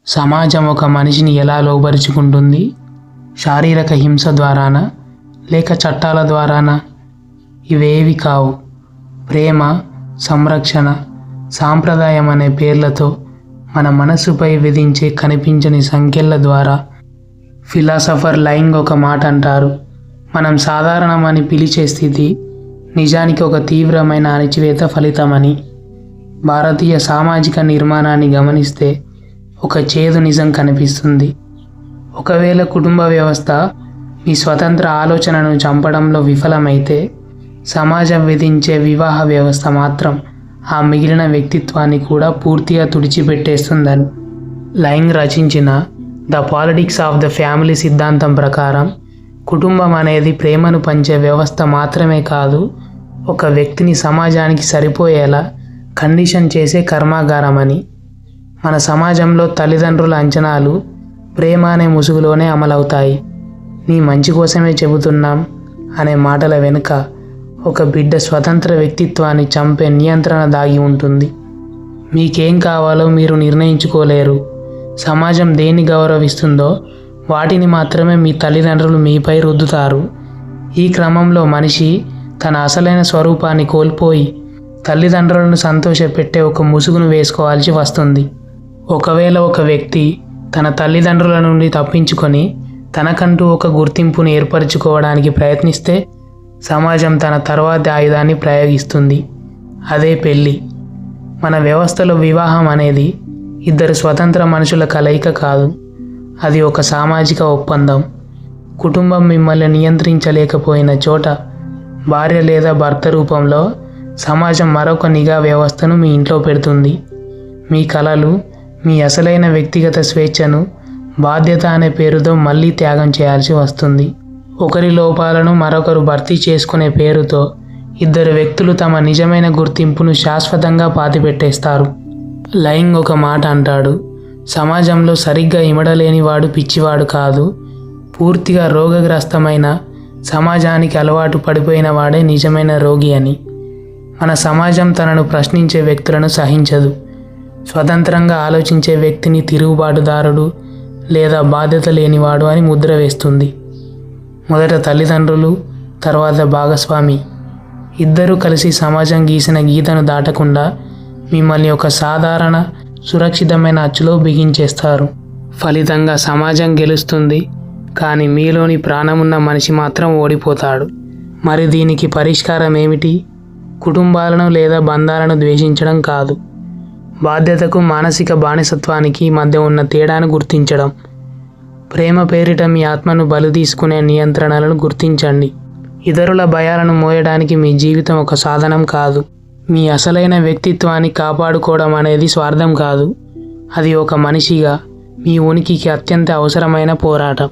సమాజం ఒక మనిషిని ఎలా లోబరుచుకుంటుంది? శారీరక హింస ద్వారానా, లేక చట్టాల ద్వారానా? ఇవేవి కావు. ప్రేమ, సంరక్షణ, సాంప్రదాయం అనే పేర్లతో మన మనస్సుపై విధించే కనిపించని సంఖ్యల ద్వారా. ఫిలాసఫర్ లైంగ్ ఒక మాట అంటారు, మనం సాధారణమని పిలిచే స్థితి నిజానికి ఒక తీవ్రమైన అణచివేత ఫలితమని. భారతీయ సామాజిక నిర్మాణాన్ని గమనిస్తే ఒక చేదు నిజం కనిపిస్తుంది. ఒకవేళ కుటుంబ వ్యవస్థ మీ స్వతంత్ర ఆలోచనను చంపడంలో విఫలమైతే, సమాజం విధించే వివాహ వ్యవస్థ మాత్రం ఆ మిగిలిన వ్యక్తిత్వాన్ని కూడా పూర్తిగా తుడిచిపెట్టేస్తుందని. లైంగ్ రచించిన the politics of the family సిద్ధాంతం ప్రకారం కుటుంబం అనేది ప్రేమను పంచే వ్యవస్థ మాత్రమే కాదు, ఒక వ్యక్తిని సమాజానికి సరిపోయేలా కండిషన్ చేసే కర్మాగారమని. మన సమాజంలో తల్లిదండ్రుల అంచనాలు ప్రేమ అనే ముసుగులోనే అమలవుతాయి. నీ మంచి కోసమే చెబుతున్నాం అనే మాటల వెనుక ఒక బిడ్డ స్వతంత్ర వ్యక్తిత్వాన్ని చంపే నియంత్రణ దాగి ఉంటుంది. మీకేం కావాలో మీరు నిర్ణయించుకోలేరు. సమాజం దేన్ని గౌరవిస్తుందో వాటిని మాత్రమే మీ తల్లిదండ్రులు మీపై రుద్దుతారు. ఈ క్రమంలో మనిషి తన అసలైన స్వరూపాన్ని కోల్పోయి తల్లిదండ్రులను సంతోషపెట్టే ఒక ముసుగును వేసుకోవాల్సి వస్తుంది. ఒకవేళ ఒక వ్యక్తి తన తల్లిదండ్రుల నుండి తప్పించుకొని తనకంటూ ఒక గుర్తింపును ఏర్పరచుకోవడానికి ప్రయత్నిస్తే, సమాజం తన తర్వాతి ఆయుధాన్ని ప్రయోగిస్తుంది. అదే పెళ్ళి. మన వ్యవస్థలో వివాహం అనేది ఇద్దరు స్వతంత్ర మనుషుల కలయిక కాదు, అది ఒక సామాజిక ఒప్పందం. కుటుంబం మిమ్మల్ని నియంత్రించలేకపోయిన చోట భార్య లేదా భర్త రూపంలో సమాజం మరొక నిఘా వ్యవస్థను మీ ఇంట్లో పెడుతుంది. మీ కలలు, మీ అసలైన వ్యక్తిగత స్వేచ్ఛను బాధ్యత అనే పేరుతో మళ్ళీ త్యాగం చేయాల్సి వస్తుంది. ఒకరి లోపాలను మరొకరు భర్తీ చేసుకునే పేరుతో ఇద్దరు వ్యక్తులు తమ నిజమైన గుర్తింపును శాశ్వతంగా పాతిపెట్టేస్తారు. లైంగ్ ఒక మాట అంటాడు, సమాజంలో సరిగ్గా ఇమడలేనివాడు పిచ్చివాడు కాదు, పూర్తిగా రోగగ్రస్తమైన సమాజానికి అలవాటు పడిపోయిన వాడే నిజమైన రోగి అని. మన సమాజం తనను ప్రశ్నించే వ్యక్తులను సహించదు. స్వతంత్రంగా ఆలోచించే వ్యక్తిని తిరుగుబాటుదారుడు లేదా బాధ్యత లేనివాడు అని ముద్ర వేస్తుంది. మొదట తల్లిదండ్రులు, తర్వాత భాగస్వామి ఇద్దరూ కలిసి సమాజం గీసిన గీతను దాటకుండా మిమ్మల్ని ఒక సాధారణ సురక్షితమైన అచ్చులో బిగించేస్తారు. ఫలితంగా సమాజం గెలుస్తుంది, కానీ మీలోని ప్రాణమున్న మనిషి మాత్రం ఓడిపోతాడు. మరి దీనికి పరిష్కారం ఏమిటి? కుటుంబాలను లేదా బంధాలను ద్వేషించడం కాదు, బాధ్యతకు మానసిక బానిసత్వానికి మధ్య ఉన్న తేడాను గుర్తించడం. ప్రేమ పేరిట మీ ఆత్మను బలి తీసుకునే నియంత్రణలను గుర్తించండి. ఇతరుల భయాలను మోయడానికి మీ జీవితం ఒక సాధనం కాదు. మీ అసలైన వ్యక్తిత్వాన్ని కాపాడుకోవడం అనేది స్వార్థం కాదు, అది ఒక మనిషిగా మీ ఉనికికి అత్యంత అవసరమైన పోరాటం.